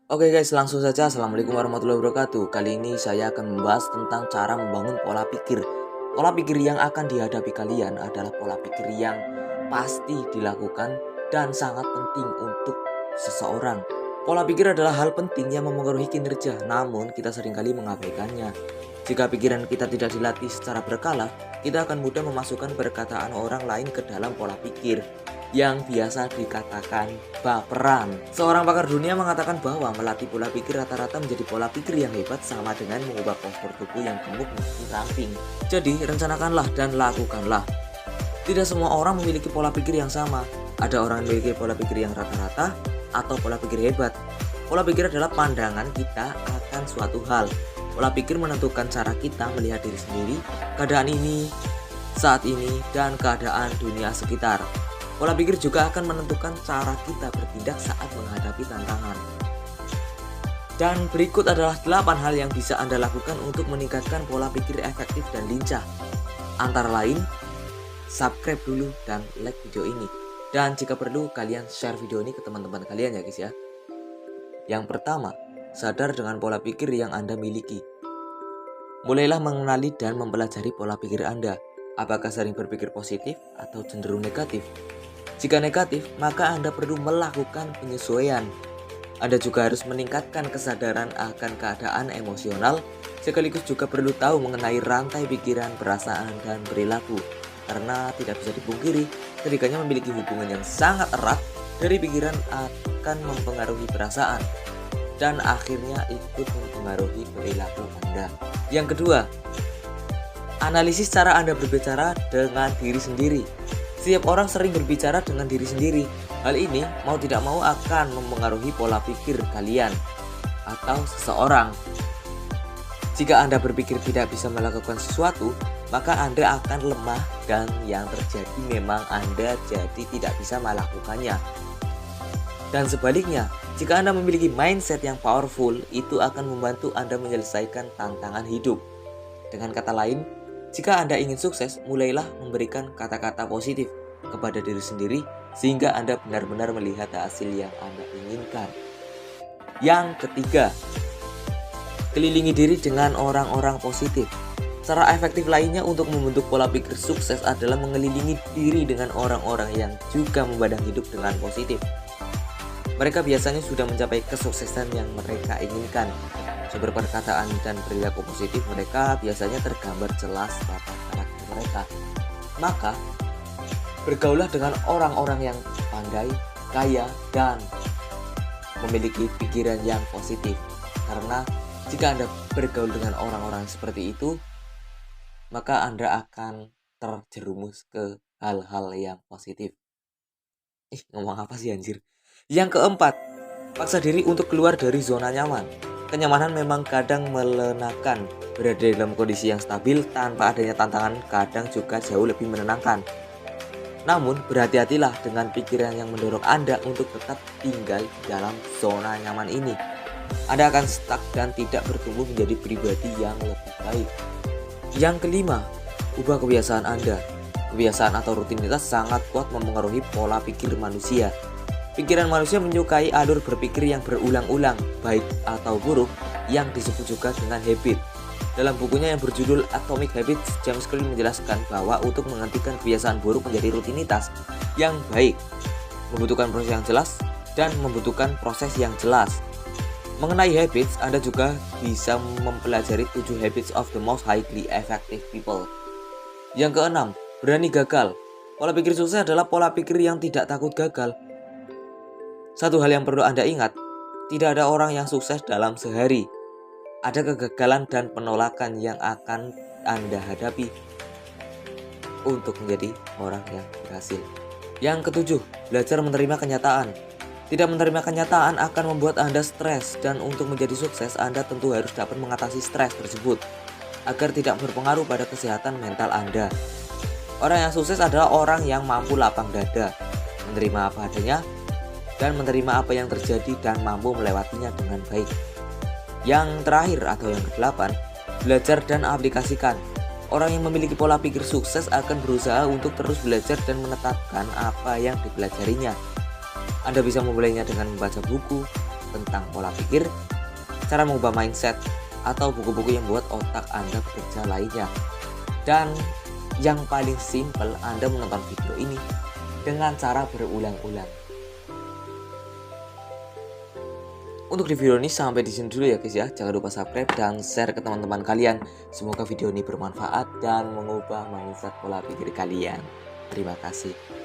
Oke guys, langsung saja. Assalamualaikum warahmatullahi wabarakatuh. Kali ini saya akan membahas tentang cara membangun pola pikir. Pola pikir yang akan dihadapi kalian adalah pola pikir yang pasti dilakukan dan sangat penting untuk seseorang. Pola pikir adalah hal penting yang memengaruhi kinerja, namun kita seringkali mengabaikannya. Jika pikiran kita tidak dilatih secara berkala, kita akan mudah memasukkan perkataan orang lain ke dalam pola pikir yang biasa dikatakan baperan. Seorang pakar dunia mengatakan bahwa melatih pola pikir rata-rata menjadi pola pikir yang hebat sama dengan mengubah postur tubuh yang gemuk menjadi ramping. Jadi, rencanakanlah dan lakukanlah. Tidak semua orang memiliki pola pikir yang sama. Ada orang yang memiliki pola pikir yang rata-rata atau pola pikir hebat. Pola pikir adalah pandangan kita akan suatu hal. Pola pikir menentukan cara kita melihat diri sendiri, keadaan ini, saat ini, dan keadaan dunia sekitar. Pola pikir juga akan menentukan cara kita bertindak saat menghadapi tantangan. Dan berikut adalah 8 hal yang bisa Anda lakukan untuk meningkatkan pola pikir efektif dan lincah. Antara lain, subscribe dulu dan like video ini. Dan jika perlu, kalian share video ini ke teman-teman kalian ya guys ya. Yang pertama, sadar dengan pola pikir yang Anda miliki. Mulailah mengenali dan mempelajari pola pikir Anda. Apakah sering berpikir positif atau cenderung negatif? Jika negatif, maka Anda perlu melakukan penyesuaian. Anda juga harus meningkatkan kesadaran akan keadaan emosional, sekaligus juga perlu tahu mengenai rantai pikiran, perasaan, dan perilaku. Karena tidak bisa dipungkiri, ketiganya memiliki hubungan yang sangat erat dari pikiran akan mempengaruhi perasaan, dan akhirnya ikut mempengaruhi perilaku Anda. Yang kedua, analisis cara Anda berbicara dengan diri sendiri. Setiap orang sering berbicara dengan diri sendiri. Hal ini mau tidak mau akan mempengaruhi pola pikir kalian atau seseorang. Jika Anda berpikir tidak bisa melakukan sesuatu, maka Anda akan lemah dan yang terjadi memang Anda jadi tidak bisa melakukannya. Dan sebaliknya, jika Anda memiliki mindset yang powerful, itu akan membantu Anda menyelesaikan tantangan hidup. Dengan kata lain, jika Anda ingin sukses, mulailah memberikan kata-kata positif kepada diri sendiri sehingga Anda benar-benar melihat hasil yang Anda inginkan. Yang ketiga, kelilingi diri dengan orang-orang positif. Cara efektif lainnya untuk membentuk pola pikir sukses adalah mengelilingi diri dengan orang-orang yang juga memandang hidup dengan positif. Mereka biasanya sudah mencapai kesuksesan yang mereka inginkan. Sumber perkataan dan perilaku positif mereka biasanya tergambar jelas pada karakter mereka. Maka, bergaulah dengan orang-orang yang pandai, kaya, dan memiliki pikiran yang positif. Karena jika Anda bergaul dengan orang-orang seperti itu, maka Anda akan terjerumus ke hal-hal yang positif. Ngomong apa sih anjir? Yang keempat, paksa diri untuk keluar dari zona nyaman. Kenyamanan memang kadang melenakan. Berada dalam kondisi yang stabil tanpa adanya tantangan kadang juga jauh lebih menenangkan. Namun berhati-hatilah dengan pikiran yang mendorong Anda untuk tetap tinggal di dalam zona nyaman ini. Anda akan stuck dan tidak bertumbuh menjadi pribadi yang lebih baik. Yang kelima, ubah kebiasaan Anda. Kebiasaan atau rutinitas sangat kuat mempengaruhi pola pikir manusia. Pikiran manusia menyukai alur berpikir yang berulang-ulang, baik atau buruk, yang disebut juga dengan habit. Dalam bukunya yang berjudul Atomic Habits, James Clear menjelaskan bahwa untuk menghentikan kebiasaan buruk menjadi rutinitas yang baik, membutuhkan proses yang jelas dan membutuhkan proses yang jelas. Mengenai habits, Anda juga bisa mempelajari 7 habits of the most highly effective people. Yang keenam, berani gagal. Pola pikir sukses adalah pola pikir yang tidak takut gagal. Satu hal yang perlu Anda ingat, tidak ada orang yang sukses dalam sehari. Ada kegagalan dan penolakan yang akan Anda hadapi untuk menjadi orang yang berhasil. Yang ketujuh, belajar menerima kenyataan. Tidak menerima kenyataan akan membuat Anda stres, dan untuk menjadi sukses Anda tentu harus dapat mengatasi stres tersebut agar tidak berpengaruh pada kesehatan mental Anda. Orang yang sukses adalah orang yang mampu lapang dada, menerima apa adanya, dan menerima apa yang terjadi dan mampu melewatinya dengan baik. Yang terakhir atau yang kedelapan, belajar dan aplikasikan. Orang yang memiliki pola pikir sukses akan berusaha untuk terus belajar dan menetapkan apa yang dipelajarinya. Anda bisa memulainya dengan membaca buku, tentang pola pikir, cara mengubah mindset, atau buku-buku yang buat otak Anda bekerja lainnya. Dan yang paling simpel, Anda menonton video ini dengan cara berulang-ulang. Untuk di video ini sampai di sini dulu ya guys ya. Jangan lupa subscribe dan share ke teman-teman kalian. Semoga video ini bermanfaat dan mengubah mindset pola pikir kalian. Terima kasih.